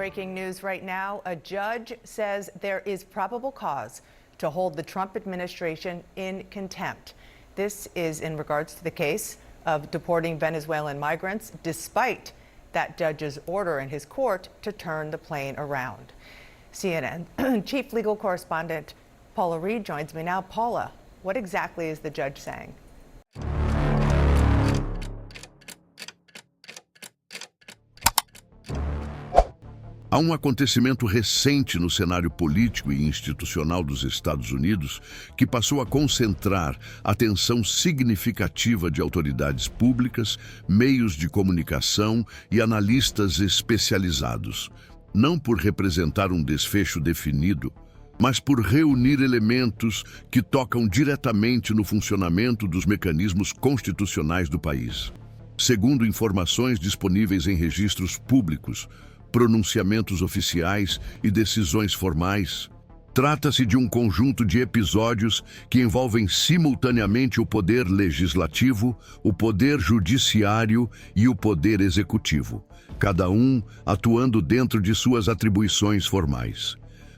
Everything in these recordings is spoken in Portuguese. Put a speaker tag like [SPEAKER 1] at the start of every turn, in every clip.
[SPEAKER 1] Breaking news right now. A judge says there is probable cause to hold the Trump administration in contempt. This is in regards to the case of deporting Venezuelan migrants, despite that judge's order in his court to turn the plane around. CNN chief legal correspondent Paula Reed joins me now. Paula, what exactly is the judge saying?
[SPEAKER 2] Há um acontecimento recente no cenário político e institucional dos Estados Unidos que passou a concentrar atenção significativa de autoridades públicas, meios de comunicação e analistas especializados, não por representar um desfecho definido, mas por reunir elementos que tocam diretamente no funcionamento dos mecanismos constitucionais do país. Segundo informações disponíveis em registros públicos, pronunciamentos oficiais e decisões formais, trata-se de um conjunto de episódios que envolvem simultaneamente o poder legislativo, o poder judiciário e o poder executivo, cada um atuando dentro de suas atribuições formais,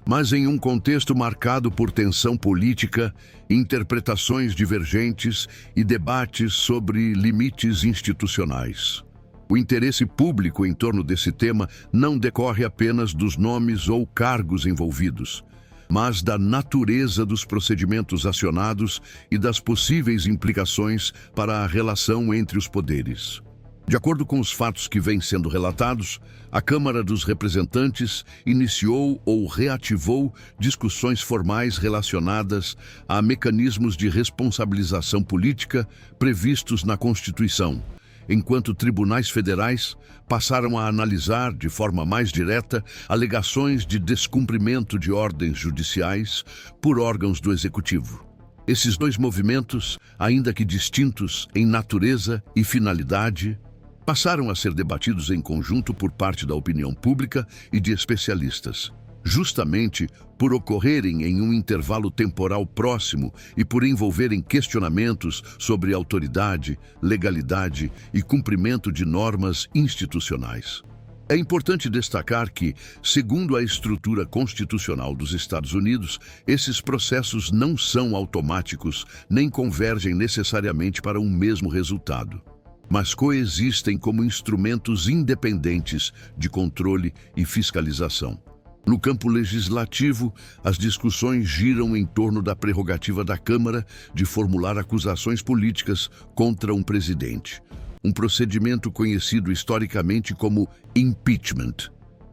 [SPEAKER 2] mas em um contexto marcado por tensão política, interpretações divergentes e debates sobre limites institucionais. O interesse público em torno desse tema não decorre apenas dos nomes ou cargos envolvidos, mas da natureza dos procedimentos acionados e das possíveis implicações para a relação entre os poderes. De acordo com os fatos que vêm sendo relatados, a Câmara dos Representantes iniciou ou reativou discussões formais relacionadas a mecanismos de responsabilização política previstos na Constituição, enquanto tribunais federais passaram a analisar de forma mais direta alegações de descumprimento de ordens judiciais por órgãos do Executivo. Esses dois movimentos, ainda que distintos em natureza e finalidade, passaram a ser debatidos em conjunto por parte da opinião pública e de especialistas, justamente por ocorrerem em um intervalo temporal próximo e por envolverem questionamentos sobre autoridade, legalidade e cumprimento de normas institucionais. É importante destacar que, segundo a estrutura constitucional dos Estados Unidos, esses processos não são automáticos nem convergem necessariamente para um mesmo resultado, mas coexistem como instrumentos independentes de controle e fiscalização. No campo legislativo, as discussões giram em torno da prerrogativa da Câmara de formular acusações políticas contra um presidente, um procedimento conhecido historicamente como impeachment.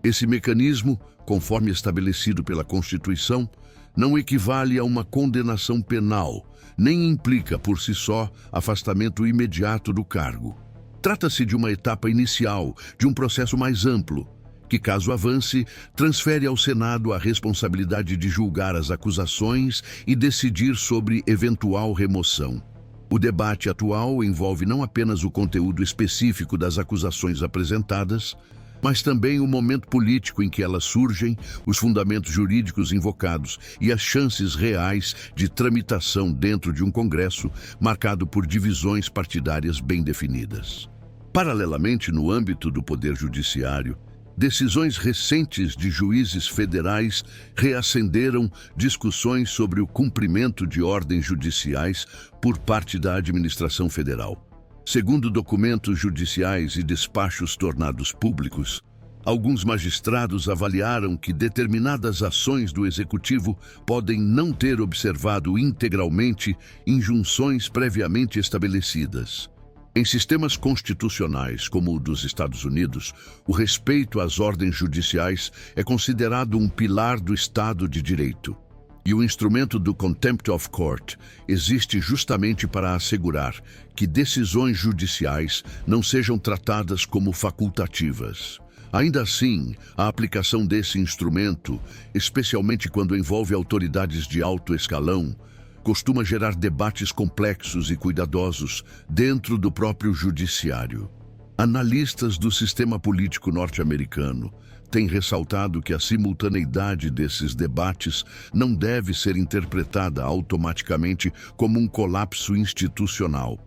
[SPEAKER 2] Esse mecanismo, conforme estabelecido pela Constituição, não equivale a uma condenação penal, nem implica por si só afastamento imediato do cargo. Trata-se de uma etapa inicial de um processo mais amplo, que, caso avance, transfere ao Senado a responsabilidade de julgar as acusações e decidir sobre eventual remoção. O debate atual envolve não apenas o conteúdo específico das acusações apresentadas, mas também o momento político em que elas surgem, os fundamentos jurídicos invocados e as chances reais de tramitação dentro de um Congresso marcado por divisões partidárias bem definidas. Paralelamente, no âmbito do Poder Judiciário, decisões recentes de juízes federais reacenderam discussões sobre o cumprimento de ordens judiciais por parte da administração federal. Segundo documentos judiciais e despachos tornados públicos, alguns magistrados avaliaram que determinadas ações do Executivo podem não ter observado integralmente injunções previamente estabelecidas. Em sistemas constitucionais, como o dos Estados Unidos, o respeito às ordens judiciais é considerado um pilar do Estado de Direito. E o instrumento do Contempt of Court existe justamente para assegurar que decisões judiciais não sejam tratadas como facultativas. Ainda assim, a aplicação desse instrumento, especialmente quando envolve autoridades de alto escalão, costuma gerar debates complexos e cuidadosos dentro do próprio judiciário. Analistas do sistema político norte-americano têm ressaltado que a simultaneidade desses debates não deve ser interpretada automaticamente como um colapso institucional,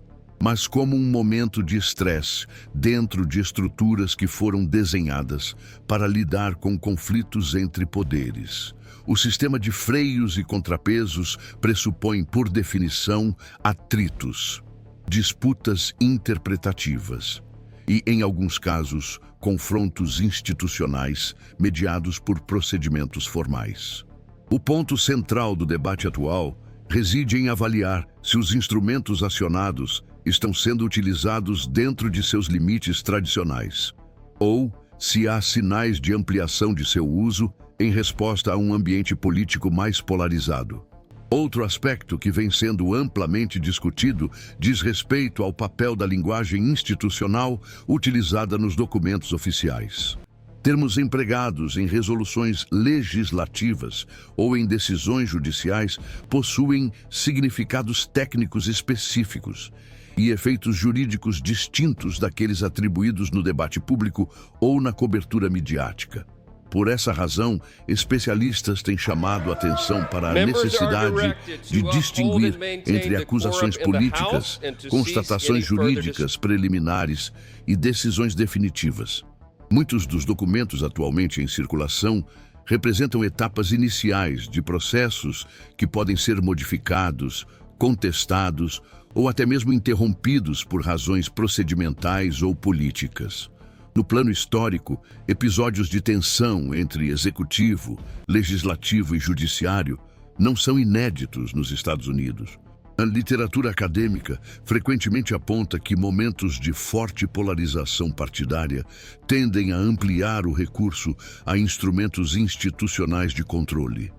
[SPEAKER 2] mas como um momento de estresse dentro de estruturas que foram desenhadas para lidar com conflitos entre poderes. O sistema de freios e contrapesos pressupõe, por definição, atritos, disputas interpretativas e, em alguns casos, confrontos institucionais mediados por procedimentos formais. O ponto central do debate atual reside em avaliar se os instrumentos acionados estão sendo utilizados dentro de seus limites tradicionais, ou se há sinais de ampliação de seu uso em resposta a um ambiente político mais polarizado. Outro aspecto que vem sendo amplamente discutido diz respeito ao papel da linguagem institucional utilizada nos documentos oficiais. Termos empregados em resoluções legislativas ou em decisões judiciais possuem significados técnicos específicos e efeitos jurídicos distintos daqueles atribuídos no debate público ou na cobertura midiática. Por essa razão, especialistas têm chamado a atenção para a necessidade de distinguir entre acusações políticas, constatações jurídicas preliminares e decisões definitivas. Muitos dos documentos atualmente em circulação representam etapas iniciais de processos que podem ser modificados, contestados ou até mesmo interrompidos por razões procedimentais ou políticas. No plano histórico, episódios de tensão entre executivo, legislativo e judiciário não são inéditos nos Estados Unidos. A literatura acadêmica frequentemente aponta que momentos de forte polarização partidária tendem a ampliar o recurso a instrumentos institucionais de controle,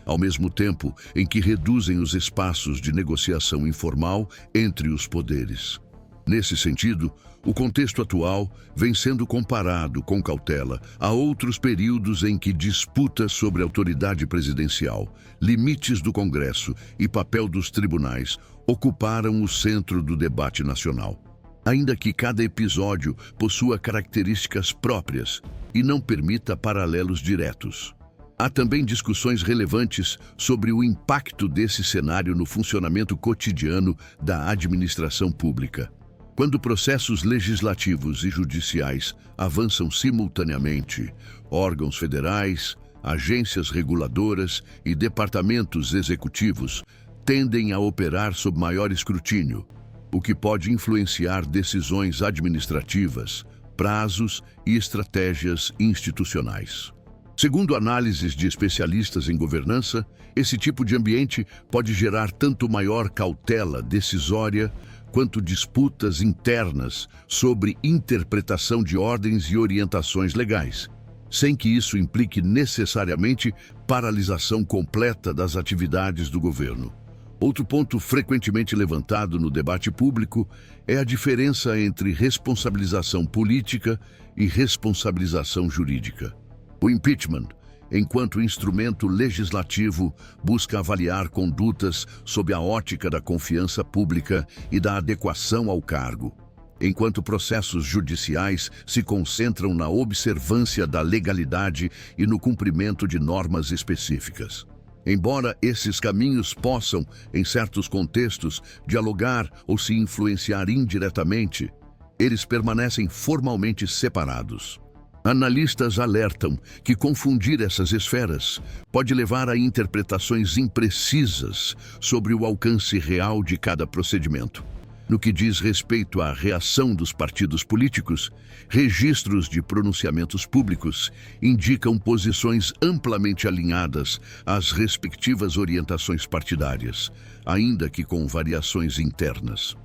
[SPEAKER 2] ao mesmo tempo em que reduzem os espaços de negociação informal entre os poderes. Nesse sentido, o contexto atual vem sendo comparado com cautela a outros períodos em que disputas sobre autoridade presidencial, limites do Congresso e papel dos tribunais ocuparam o centro do debate nacional. Ainda que cada episódio possua características próprias e não permita paralelos diretos. Há também discussões relevantes sobre o impacto desse cenário no funcionamento cotidiano da administração pública. Quando processos legislativos e judiciais avançam simultaneamente, órgãos federais, agências reguladoras e departamentos executivos tendem a operar sob maior escrutínio, o que pode influenciar decisões administrativas, prazos e estratégias institucionais. Segundo análises de especialistas em governança, esse tipo de ambiente pode gerar tanto maior cautela decisória quanto disputas internas sobre interpretação de ordens e orientações legais, sem que isso implique necessariamente paralisação completa das atividades do governo. Outro ponto frequentemente levantado no debate público é a diferença entre responsabilização política e responsabilização jurídica. O impeachment, enquanto instrumento legislativo, busca avaliar condutas sob a ótica da confiança pública e da adequação ao cargo, enquanto processos judiciais se concentram na observância da legalidade e no cumprimento de normas específicas. Embora esses caminhos possam, em certos contextos, dialogar ou se influenciar indiretamente, eles permanecem formalmente separados. Analistas alertam que confundir essas esferas pode levar a interpretações imprecisas sobre o alcance real de cada procedimento. No que diz respeito à reação dos partidos políticos, registros de pronunciamentos públicos indicam posições amplamente alinhadas às respectivas orientações partidárias, ainda que com variações internas.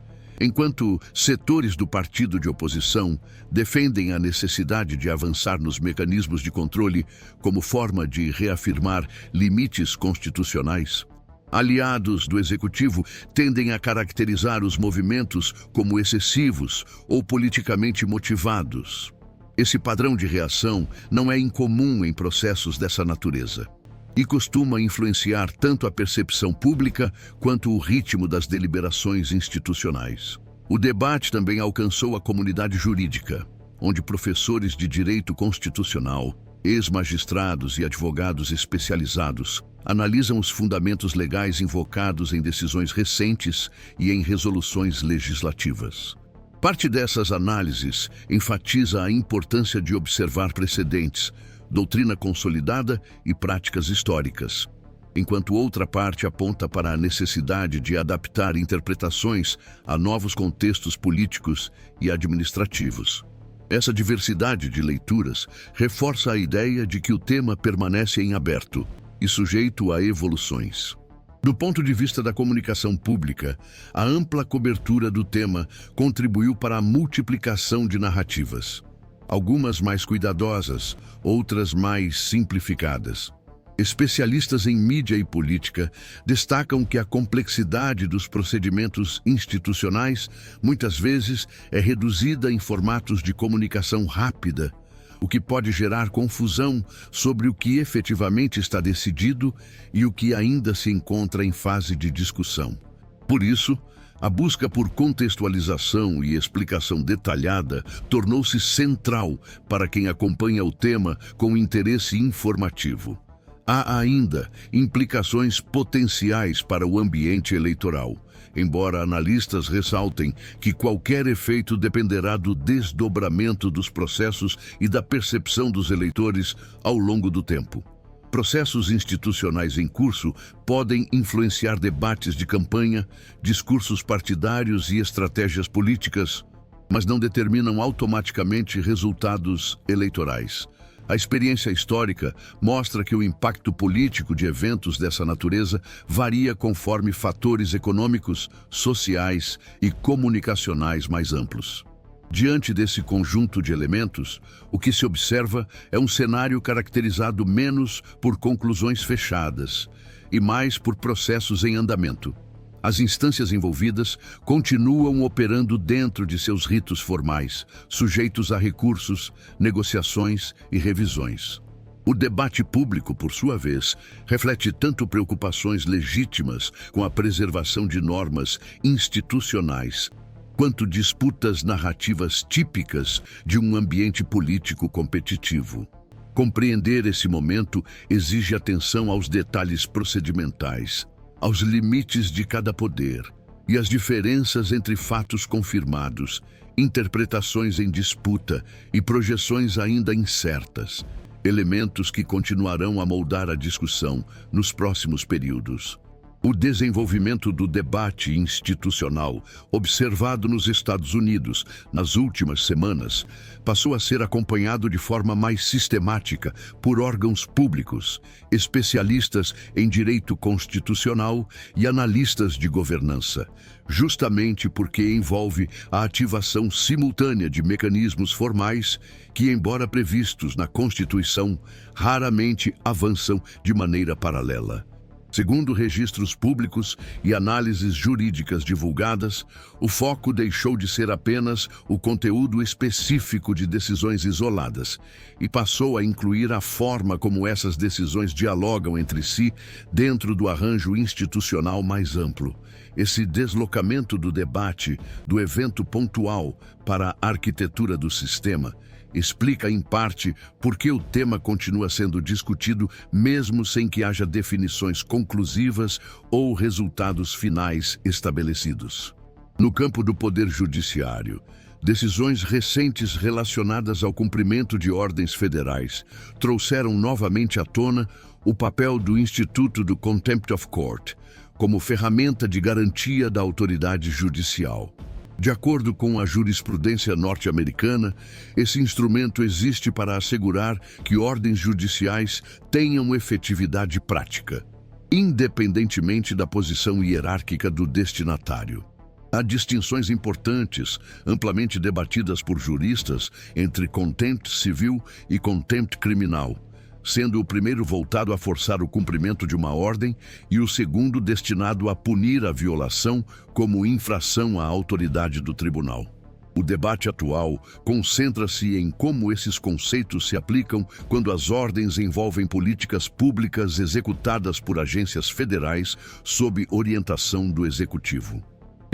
[SPEAKER 2] Enquanto setores do partido de oposição defendem a necessidade de avançar nos mecanismos de controle como forma de reafirmar limites constitucionais, aliados do executivo tendem a caracterizar os movimentos como excessivos ou politicamente motivados. Esse padrão de reação não é incomum em processos dessa natureza e costuma influenciar tanto a percepção pública quanto o ritmo das deliberações institucionais. O debate também alcançou a comunidade jurídica, onde professores de direito constitucional, Ex-magistrados e advogados especializados analisam os fundamentos legais invocados em decisões recentes e em resoluções legislativas. Parte dessas análises enfatiza a importância de observar precedentes, doutrina consolidada e práticas históricas, enquanto outra parte aponta para a necessidade de adaptar interpretações a novos contextos políticos e administrativos. Essa diversidade de leituras reforça a ideia de que o tema permanece em aberto e sujeito a evoluções. Do ponto de vista da comunicação pública, a ampla cobertura do tema contribuiu para a multiplicação de narrativas, algumas mais cuidadosas, outras mais simplificadas. Especialistas em mídia e política destacam que a complexidade dos procedimentos institucionais muitas vezes é reduzida em formatos de comunicação rápida, o que pode gerar confusão sobre o que efetivamente está decidido e o que ainda se encontra em fase de discussão. Por isso, a busca por contextualização e explicação detalhada tornou-se central para quem acompanha o tema com interesse informativo. Há ainda implicações potenciais para o ambiente eleitoral, embora analistas ressaltem que qualquer efeito dependerá do desdobramento dos processos e da percepção dos eleitores ao longo do tempo. Processos institucionais em curso podem influenciar debates de campanha, discursos partidários e estratégias políticas, mas não determinam automaticamente resultados eleitorais. A experiência histórica mostra que o impacto político de eventos dessa natureza varia conforme fatores econômicos, sociais e comunicacionais mais amplos. Diante desse conjunto de elementos, o que se observa é um cenário caracterizado menos por conclusões fechadas e mais por processos em andamento. As instâncias envolvidas continuam operando dentro de seus ritos formais, sujeitos a recursos, negociações e revisões. O debate público, por sua vez, reflete tanto preocupações legítimas com a preservação de normas institucionais, quanto disputas narrativas típicas de um ambiente político competitivo. Compreender esse momento exige atenção aos detalhes procedimentais, aos limites de cada poder e às diferenças entre fatos confirmados, interpretações em disputa e projeções ainda incertas, elementos que continuarão a moldar a discussão nos próximos períodos. O desenvolvimento do debate institucional, observado nos Estados Unidos nas últimas semanas, passou a ser acompanhado de forma mais sistemática por órgãos públicos, especialistas em direito constitucional e analistas de governança, justamente porque envolve a ativação simultânea de mecanismos formais que, embora previstos na Constituição, raramente avançam de maneira paralela. Segundo registros públicos e análises jurídicas divulgadas, o foco deixou de ser apenas o conteúdo específico de decisões isoladas e passou a incluir a forma como essas decisões dialogam entre si dentro do arranjo institucional mais amplo. Esse deslocamento do debate do evento pontual para a arquitetura do sistema explica, em parte, por que o tema continua sendo discutido mesmo sem que haja definições conclusivas ou resultados finais estabelecidos. No campo do poder judiciário, decisões recentes relacionadas ao cumprimento de ordens federais trouxeram novamente à tona o papel do Instituto do Contempt of Court como ferramenta de garantia da autoridade judicial. De acordo com a jurisprudência norte-americana, esse instrumento existe para assegurar que ordens judiciais tenham efetividade prática, independentemente da posição hierárquica do destinatário. Há distinções importantes, amplamente debatidas por juristas, entre contempt civil e contempt criminal, sendo o primeiro voltado a forçar o cumprimento de uma ordem e o segundo destinado a punir a violação como infração à autoridade do tribunal. O debate atual concentra-se em como esses conceitos se aplicam quando as ordens envolvem políticas públicas executadas por agências federais sob orientação do Executivo.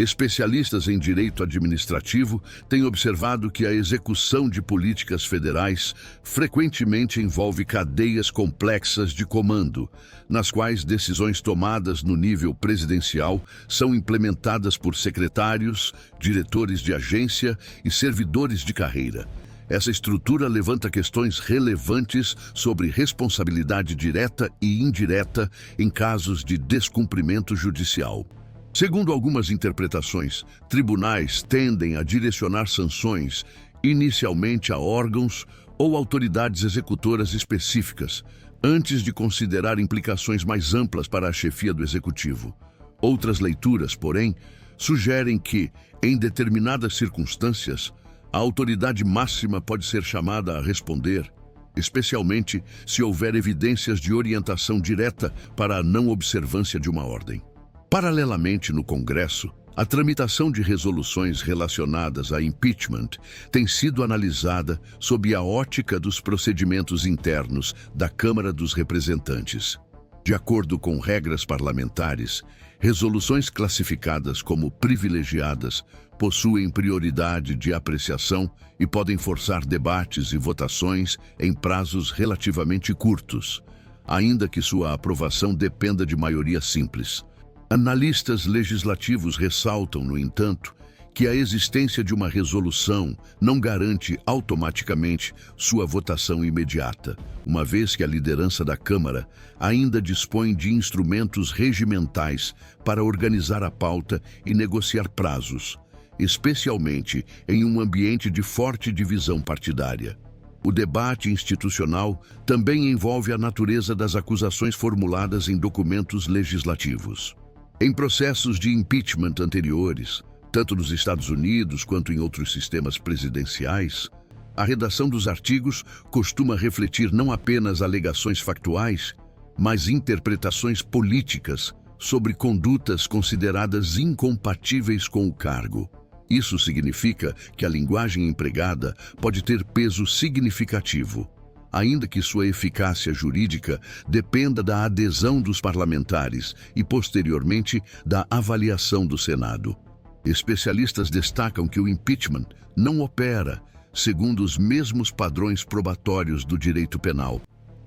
[SPEAKER 2] Especialistas em direito administrativo têm observado que a execução de políticas federais frequentemente envolve cadeias complexas de comando, nas quais decisões tomadas no nível presidencial são implementadas por secretários, diretores de agência e servidores de carreira. Essa estrutura levanta questões relevantes sobre responsabilidade direta e indireta em casos de descumprimento judicial. Segundo algumas interpretações, tribunais tendem a direcionar sanções inicialmente a órgãos ou autoridades executoras específicas, antes de considerar implicações mais amplas para a chefia do executivo. Outras leituras, porém, sugerem que, em determinadas circunstâncias, a autoridade máxima pode ser chamada a responder, especialmente se houver evidências de orientação direta para a não observância de uma ordem. Paralelamente, no Congresso, a tramitação de resoluções relacionadas a impeachment tem sido analisada sob a ótica dos procedimentos internos da Câmara dos Representantes. De acordo com regras parlamentares, resoluções classificadas como privilegiadas possuem prioridade de apreciação e podem forçar debates e votações em prazos relativamente curtos, ainda que sua aprovação dependa de maioria simples. Analistas legislativos ressaltam, no entanto, que a existência de uma resolução não garante automaticamente sua votação imediata, uma vez que a liderança da Câmara ainda dispõe de instrumentos regimentais para organizar a pauta e negociar prazos, especialmente em um ambiente de forte divisão partidária. O debate institucional também envolve a natureza das acusações formuladas em documentos legislativos. Em processos de impeachment anteriores, tanto nos Estados Unidos quanto em outros sistemas presidenciais, a redação dos artigos costuma refletir não apenas alegações factuais, mas interpretações políticas sobre condutas consideradas incompatíveis com o cargo. Isso significa que a linguagem empregada pode ter peso significativo, ainda que sua eficácia jurídica dependa da adesão dos parlamentares e, posteriormente, da avaliação do Senado. Especialistas destacam que o impeachment não opera segundo os mesmos padrões probatórios do direito penal,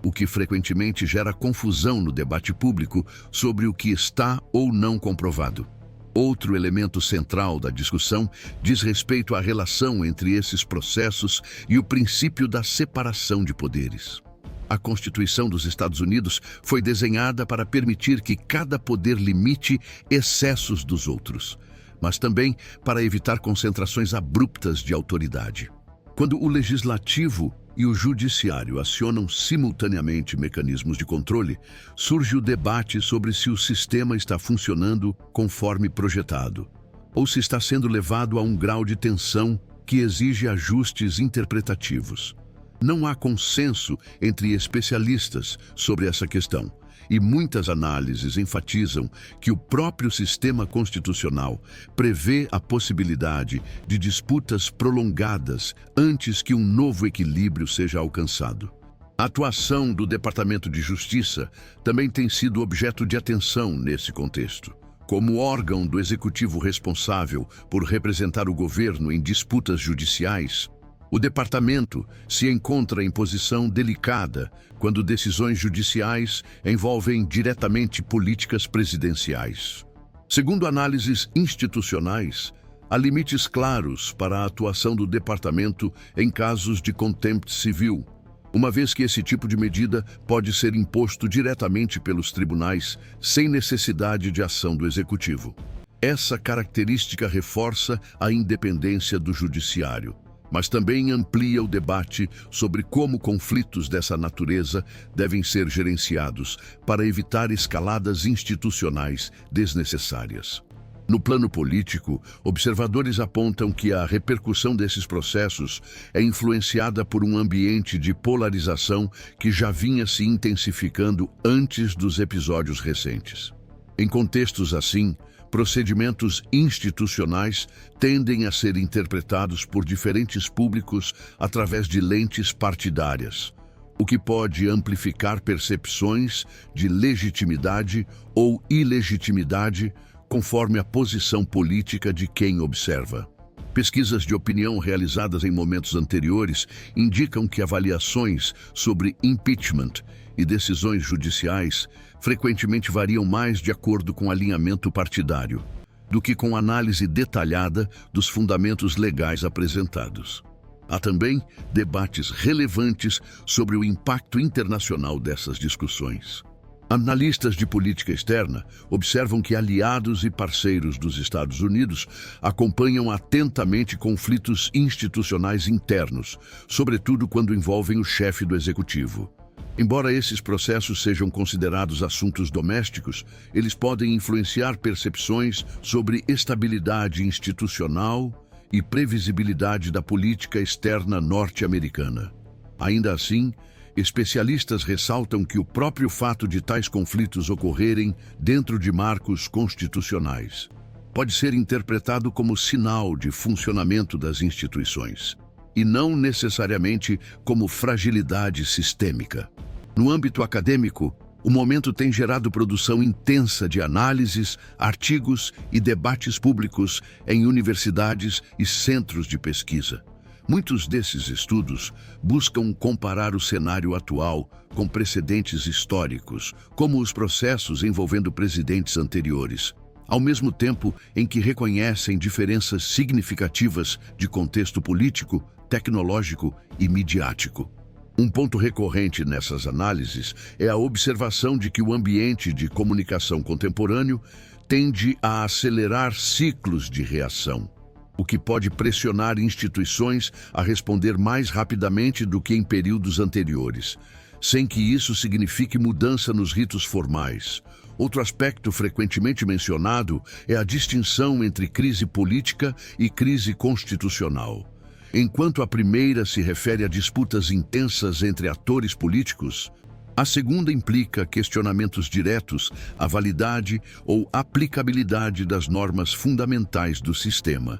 [SPEAKER 2] o que frequentemente gera confusão no debate público sobre o que está ou não comprovado. Outro elemento central da discussão diz respeito à relação entre esses processos e o princípio da separação de poderes. A Constituição dos Estados Unidos foi desenhada para permitir que cada poder limite excessos dos outros, mas também para evitar concentrações abruptas de autoridade. Quando o legislativo e o judiciário acionam simultaneamente mecanismos de controle, surge o debate sobre se o sistema está funcionando conforme projetado, ou se está sendo levado a um grau de tensão que exige ajustes interpretativos. Não há consenso entre especialistas sobre essa questão, e muitas análises enfatizam que o próprio sistema constitucional prevê a possibilidade de disputas prolongadas antes que um novo equilíbrio seja alcançado. A atuação do Departamento de Justiça também tem sido objeto de atenção nesse contexto. Como órgão do executivo responsável por representar o governo em disputas judiciais, o departamento se encontra em posição delicada quando decisões judiciais envolvem diretamente políticas presidenciais. Segundo análises institucionais, há limites claros para a atuação do departamento em casos de contempt civil, uma vez que esse tipo de medida pode ser imposto diretamente pelos tribunais sem necessidade de ação do executivo. Essa característica reforça a independência do judiciário, mas também amplia o debate sobre como conflitos dessa natureza devem ser gerenciados para evitar escaladas institucionais desnecessárias. No plano político, observadores apontam que a repercussão desses processos é influenciada por um ambiente de polarização que já vinha se intensificando antes dos episódios recentes. Em contextos assim, procedimentos institucionais tendem a ser interpretados por diferentes públicos através de lentes partidárias, o que pode amplificar percepções de legitimidade ou ilegitimidade conforme a posição política de quem observa. Pesquisas de opinião realizadas em momentos anteriores indicam que avaliações sobre impeachment e decisões judiciais frequentemente variam mais de acordo com alinhamento partidário do que com análise detalhada dos fundamentos legais apresentados. Há também debates relevantes sobre o impacto internacional dessas discussões. Analistas de política externa observam que aliados e parceiros dos Estados Unidos acompanham atentamente conflitos institucionais internos, sobretudo quando envolvem o chefe do executivo. Embora esses processos sejam considerados assuntos domésticos, eles podem influenciar percepções sobre estabilidade institucional e previsibilidade da política externa norte-americana. Ainda assim, especialistas ressaltam que o próprio fato de tais conflitos ocorrerem dentro de marcos constitucionais pode ser interpretado como sinal de funcionamento das instituições, e não necessariamente como fragilidade sistêmica. No âmbito acadêmico, o momento tem gerado produção intensa de análises, artigos e debates públicos em universidades e centros de pesquisa. Muitos desses estudos buscam comparar o cenário atual com precedentes históricos, como os processos envolvendo presidentes anteriores, ao mesmo tempo em que reconhecem diferenças significativas de contexto político, tecnológico e midiático. Um ponto recorrente nessas análises é a observação de que o ambiente de comunicação contemporâneo tende a acelerar ciclos de reação, o que pode pressionar instituições a responder mais rapidamente do que em períodos anteriores, sem que isso signifique mudança nos ritos formais. Outro aspecto frequentemente mencionado é a distinção entre crise política e crise constitucional. Enquanto a primeira se refere a disputas intensas entre atores políticos, a segunda implica questionamentos diretos à validade ou aplicabilidade das normas fundamentais do sistema.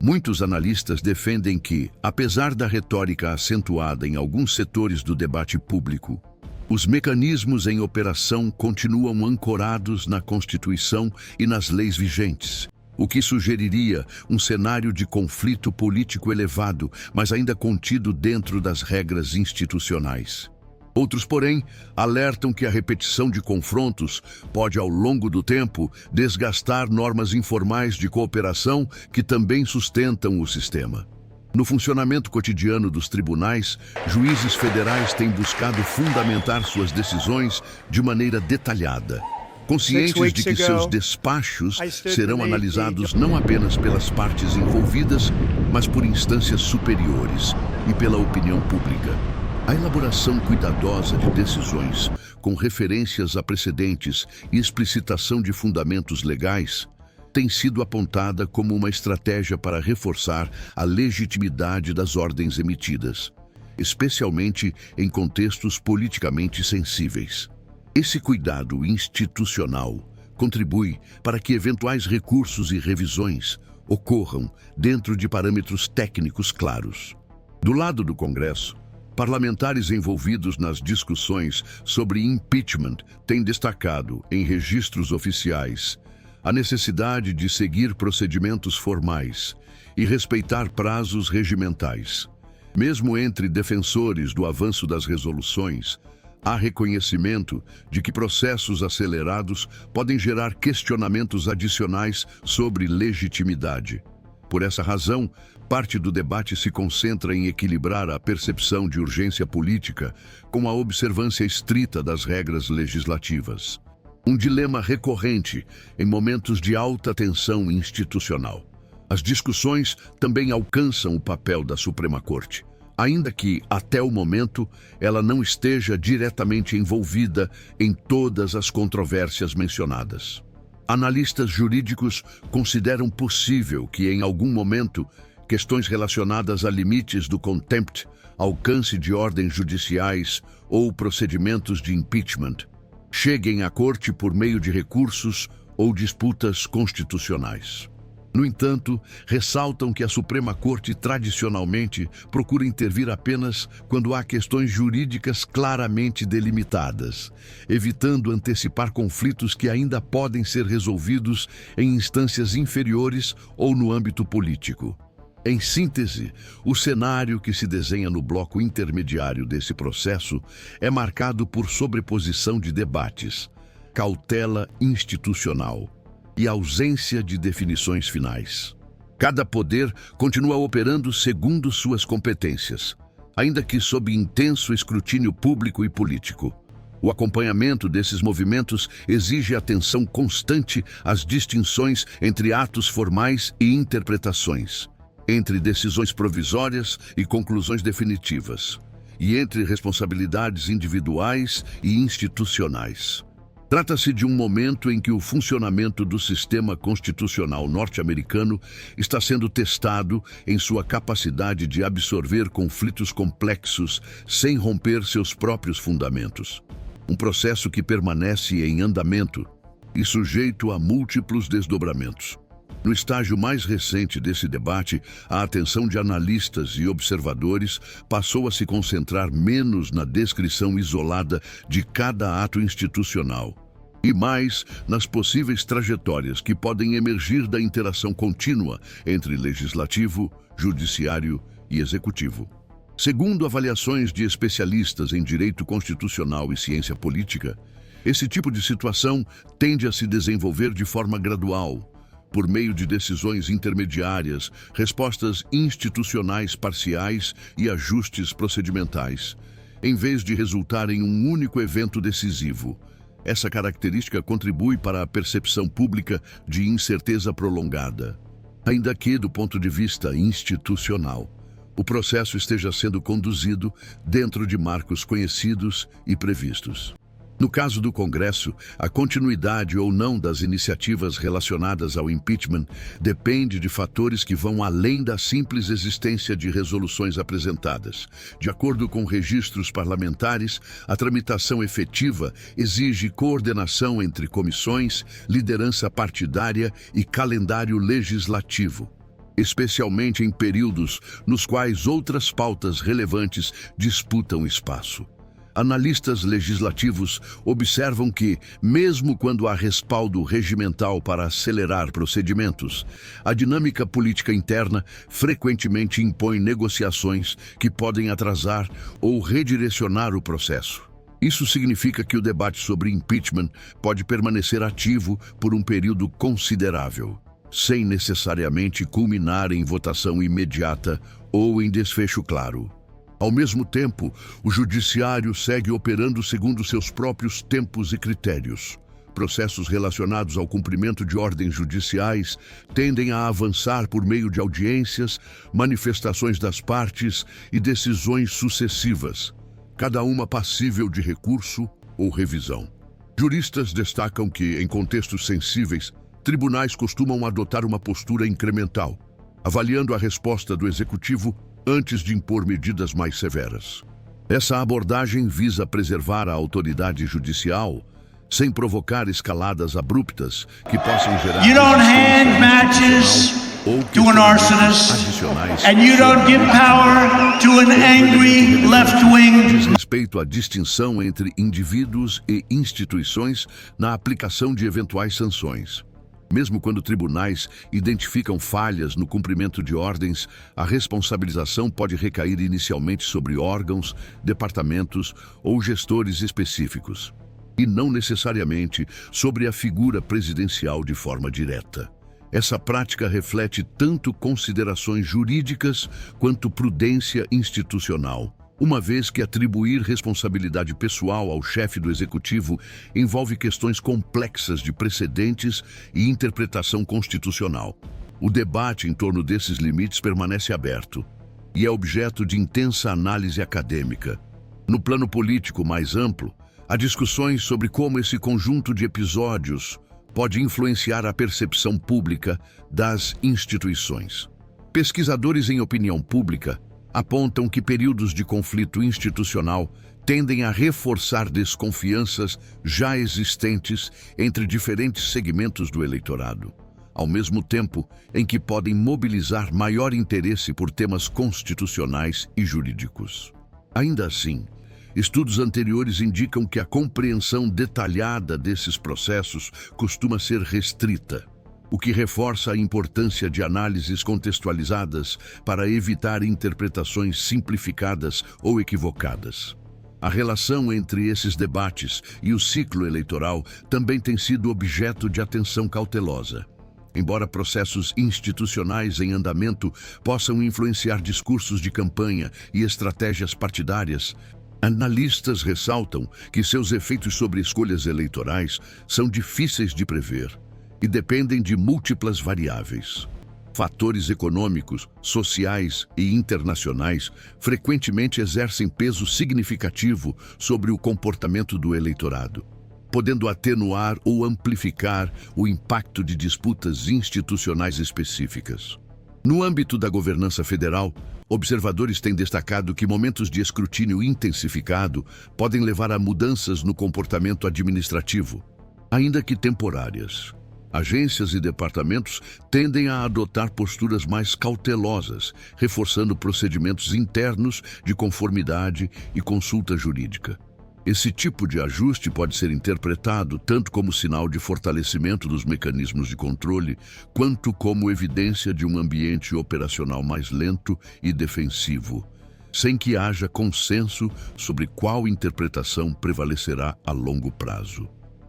[SPEAKER 2] Muitos analistas defendem que, apesar da retórica acentuada em alguns setores do debate público, os mecanismos em operação continuam ancorados na Constituição e nas leis vigentes, o que sugeriria um cenário de conflito político elevado, mas ainda contido dentro das regras institucionais. Outros, porém, alertam que a repetição de confrontos pode, ao longo do tempo, desgastar normas informais de cooperação que também sustentam o sistema. No funcionamento cotidiano dos tribunais, juízes federais têm buscado fundamentar suas decisões de maneira detalhada, conscientes de que seus despachos serão analisados não apenas pelas partes envolvidas, mas por instâncias superiores e pela opinião pública. A elaboração cuidadosa de decisões, com referências a precedentes e explicitação de fundamentos legais, tem sido apontada como uma estratégia para reforçar a legitimidade das ordens emitidas, especialmente em contextos politicamente sensíveis. Esse cuidado institucional contribui para que eventuais recursos e revisões ocorram dentro de parâmetros técnicos claros. Do lado do Congresso, parlamentares envolvidos nas discussões sobre impeachment têm destacado, em registros oficiais, a necessidade de seguir procedimentos formais e respeitar prazos regimentais. Mesmo entre defensores do avanço das resoluções, há reconhecimento de que processos acelerados podem gerar questionamentos adicionais sobre legitimidade. Por essa razão, parte do debate se concentra em equilibrar a percepção de urgência política com a observância estrita das regras legislativas. Um dilema recorrente em momentos de alta tensão institucional. As discussões também alcançam o papel da Suprema Corte, ainda que, até o momento, ela não esteja diretamente envolvida em todas as controvérsias mencionadas. Analistas jurídicos consideram possível que, em algum momento, questões relacionadas a limites do contempt, alcance de ordens judiciais ou procedimentos de impeachment cheguem à Corte por meio de recursos ou disputas constitucionais. No entanto, ressaltam que a Suprema Corte tradicionalmente procura intervir apenas quando há questões jurídicas claramente delimitadas, evitando antecipar conflitos que ainda podem ser resolvidos em instâncias inferiores ou no âmbito político. Em síntese, o cenário que se desenha no bloco intermediário desse processo é marcado por sobreposição de debates, cautela institucional e ausência de definições finais. Cada poder continua operando segundo suas competências, ainda que sob intenso escrutínio público e político. O acompanhamento desses movimentos exige atenção constante às distinções entre atos formais e interpretações, entre decisões provisórias e conclusões definitivas, e entre responsabilidades individuais e institucionais. Trata-se de um momento em que o funcionamento do sistema constitucional norte-americano está sendo testado em sua capacidade de absorver conflitos complexos sem romper seus próprios fundamentos. Um processo que permanece em andamento e sujeito a múltiplos desdobramentos. No estágio mais recente desse debate, a atenção de analistas e observadores passou a se concentrar menos na descrição isolada de cada ato institucional e mais nas possíveis trajetórias que podem emergir da interação contínua entre legislativo, judiciário e executivo. Segundo avaliações de especialistas em direito constitucional e ciência política, esse tipo de situação tende a se desenvolver de forma gradual, por meio de decisões intermediárias, respostas institucionais parciais e ajustes procedimentais, em vez de resultar em um único evento decisivo. Essa característica contribui para a percepção pública de incerteza prolongada, ainda que, do ponto de vista institucional, o processo esteja sendo conduzido dentro de marcos conhecidos e previstos. No caso do Congresso, a continuidade ou não das iniciativas relacionadas ao impeachment depende de fatores que vão além da simples existência de resoluções apresentadas. De acordo com registros parlamentares, a tramitação efetiva exige coordenação entre comissões, liderança partidária e calendário legislativo, especialmente em períodos nos quais outras pautas relevantes disputam espaço. Analistas legislativos observam que, mesmo quando há respaldo regimental para acelerar procedimentos, a dinâmica política interna frequentemente impõe negociações que podem atrasar ou redirecionar o processo. Isso significa que o debate sobre impeachment pode permanecer ativo por um período considerável, sem necessariamente culminar em votação imediata ou em desfecho claro. Ao mesmo tempo, o judiciário segue operando segundo seus próprios tempos e critérios. Processos relacionados ao cumprimento de ordens judiciais tendem a avançar por meio de audiências, manifestações das partes e decisões sucessivas, cada uma passível de recurso ou revisão. Juristas destacam que, em contextos sensíveis, tribunais costumam adotar uma postura incremental, avaliando a resposta do executivo antes de impor medidas mais severas. Essa abordagem visa preservar a autoridade judicial sem provocar escaladas abruptas que possam gerar
[SPEAKER 3] You don't hand matches to an arsonist, and you don't give power to an angry left-wing.
[SPEAKER 2] Diz respeito à distinção entre indivíduos e instituições na aplicação de eventuais sanções. Mesmo quando tribunais identificam falhas no cumprimento de ordens, a responsabilização pode recair inicialmente sobre órgãos, departamentos ou gestores específicos, e não necessariamente sobre a figura presidencial de forma direta. Essa prática reflete tanto considerações jurídicas quanto prudência institucional, uma vez que atribuir responsabilidade pessoal ao chefe do executivo envolve questões complexas de precedentes e interpretação constitucional. O debate em torno desses limites permanece aberto e é objeto de intensa análise acadêmica. No plano político mais amplo, há discussões sobre como esse conjunto de episódios pode influenciar a percepção pública das instituições. Pesquisadores em opinião pública apontam que períodos de conflito institucional tendem a reforçar desconfianças já existentes entre diferentes segmentos do eleitorado. ao mesmo tempo em que podem mobilizar maior interesse por temas constitucionais e jurídicos. Ainda assim, estudos anteriores indicam que a compreensão detalhada desses processos costuma ser restrita, o que reforça a importância de análises contextualizadas para evitar interpretações simplificadas ou equivocadas. A relação entre esses debates e o ciclo eleitoral também tem sido objeto de atenção cautelosa. Embora processos institucionais em andamento possam influenciar discursos de campanha e estratégias partidárias, analistas ressaltam que seus efeitos sobre escolhas eleitorais são difíceis de prever e dependem de múltiplas variáveis. Fatores econômicos, sociais e internacionais frequentemente exercem peso significativo sobre o comportamento do eleitorado, podendo atenuar ou amplificar o impacto de disputas institucionais específicas. No âmbito da governança federal, observadores têm destacado que momentos de escrutínio intensificado podem levar a mudanças no comportamento administrativo, ainda que temporárias. Agências e departamentos tendem a adotar posturas mais cautelosas, reforçando procedimentos internos de conformidade e consulta jurídica. Esse tipo de ajuste pode ser interpretado tanto como sinal de fortalecimento dos mecanismos de controle, quanto como evidência de um ambiente operacional mais lento e defensivo, sem que haja consenso sobre qual interpretação prevalecerá a longo prazo.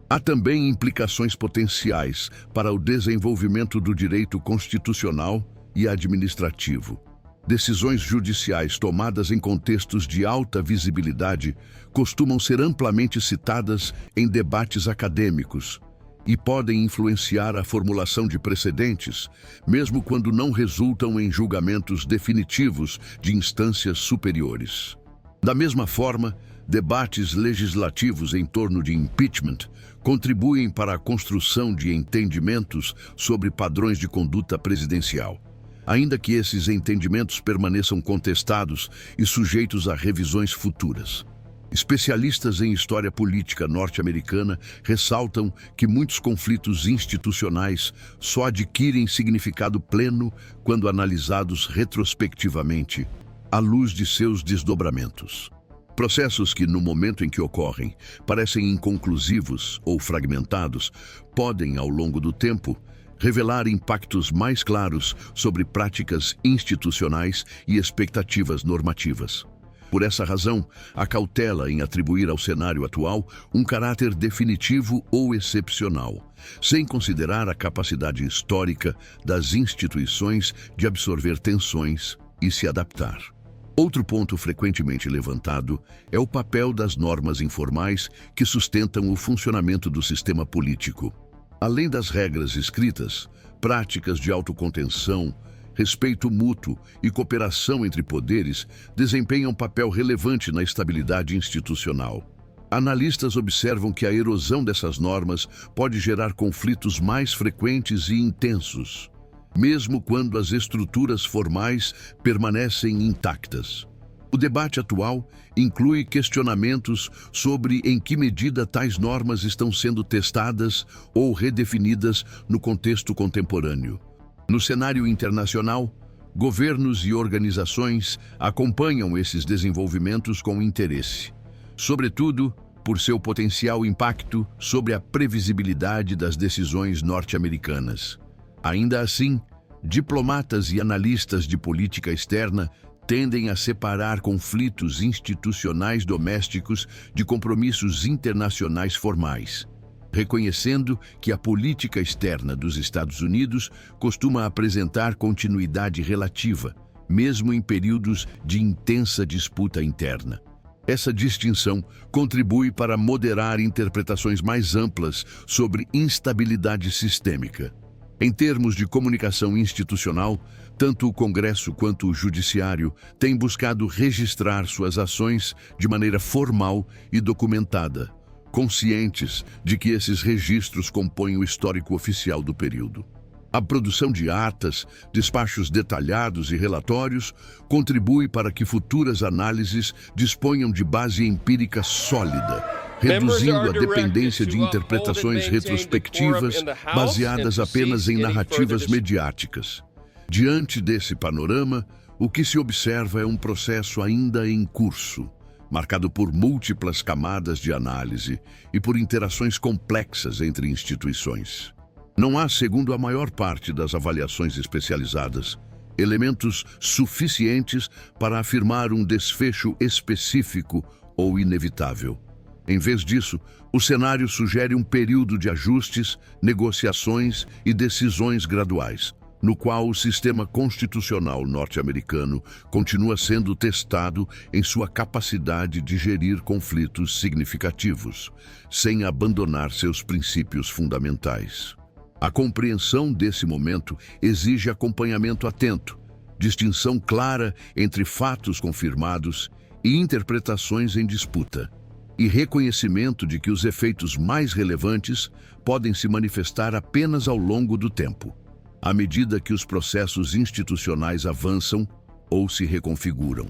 [SPEAKER 2] Há também implicações potenciais para o desenvolvimento do direito constitucional e administrativo. Decisões judiciais tomadas em contextos de alta visibilidade costumam ser amplamente citadas em debates acadêmicos e podem influenciar a formulação de precedentes, mesmo quando não resultam em julgamentos definitivos de instâncias superiores. Da mesma forma, debates legislativos em torno de impeachment contribuem para a construção de entendimentos sobre padrões de conduta presidencial, ainda que esses entendimentos permaneçam contestados e sujeitos a revisões futuras. Especialistas em história política norte-americana ressaltam que muitos conflitos institucionais só adquirem significado pleno quando analisados retrospectivamente, à luz de seus desdobramentos. Processos que, no momento em que ocorrem, parecem inconclusivos ou fragmentados, podem, ao longo do tempo, revelar impactos mais claros sobre práticas institucionais e expectativas normativas. Por essa razão, a cautela em atribuir ao cenário atual um caráter definitivo ou excepcional, sem considerar a capacidade histórica das instituições de absorver tensões e se adaptar. Outro ponto frequentemente levantado é o papel das normas informais que sustentam o funcionamento do sistema político. Além das regras escritas, práticas de autocontenção, respeito mútuo e cooperação entre poderes desempenham papel relevante na estabilidade institucional. Analistas observam que a erosão dessas normas pode gerar conflitos mais frequentes e intensos, mesmo quando as estruturas formais permanecem intactas. O debate atual inclui questionamentos sobre em que medida tais normas estão sendo testadas ou redefinidas no contexto contemporâneo. No cenário internacional, governos e organizações acompanham esses desenvolvimentos com interesse, sobretudo por seu potencial impacto sobre a previsibilidade das decisões norte-americanas. Ainda assim, diplomatas e analistas de política externa tendem a separar conflitos institucionais domésticos de compromissos internacionais formais, reconhecendo que a política externa dos Estados Unidos costuma apresentar continuidade relativa, mesmo em períodos de intensa disputa interna. Essa distinção contribui para moderar interpretações mais amplas sobre instabilidade sistêmica. Em termos de comunicação institucional, tanto o Congresso quanto o Judiciário têm buscado registrar suas ações de maneira formal e documentada, conscientes de que esses registros compõem o histórico oficial do período. A produção de atas, despachos detalhados e relatórios contribui para que futuras análises disponham de base empírica sólida, reduzindo a dependência de interpretações retrospectivas baseadas apenas em narrativas mediáticas. Diante desse panorama, o que se observa é um processo ainda em curso, marcado por múltiplas camadas de análise e por interações complexas entre instituições. Não há, segundo a maior parte das avaliações especializadas, elementos suficientes para afirmar um desfecho específico ou inevitável. Em vez disso, o cenário sugere um período de ajustes, negociações e decisões graduais, no qual o sistema constitucional norte-americano continua sendo testado em sua capacidade de gerir conflitos significativos, sem abandonar seus princípios fundamentais. A compreensão desse momento exige acompanhamento atento, distinção clara entre fatos confirmados e interpretações em disputa, e reconhecimento de que os efeitos mais relevantes podem se manifestar apenas ao longo do tempo, à medida que os processos institucionais avançam ou se reconfiguram.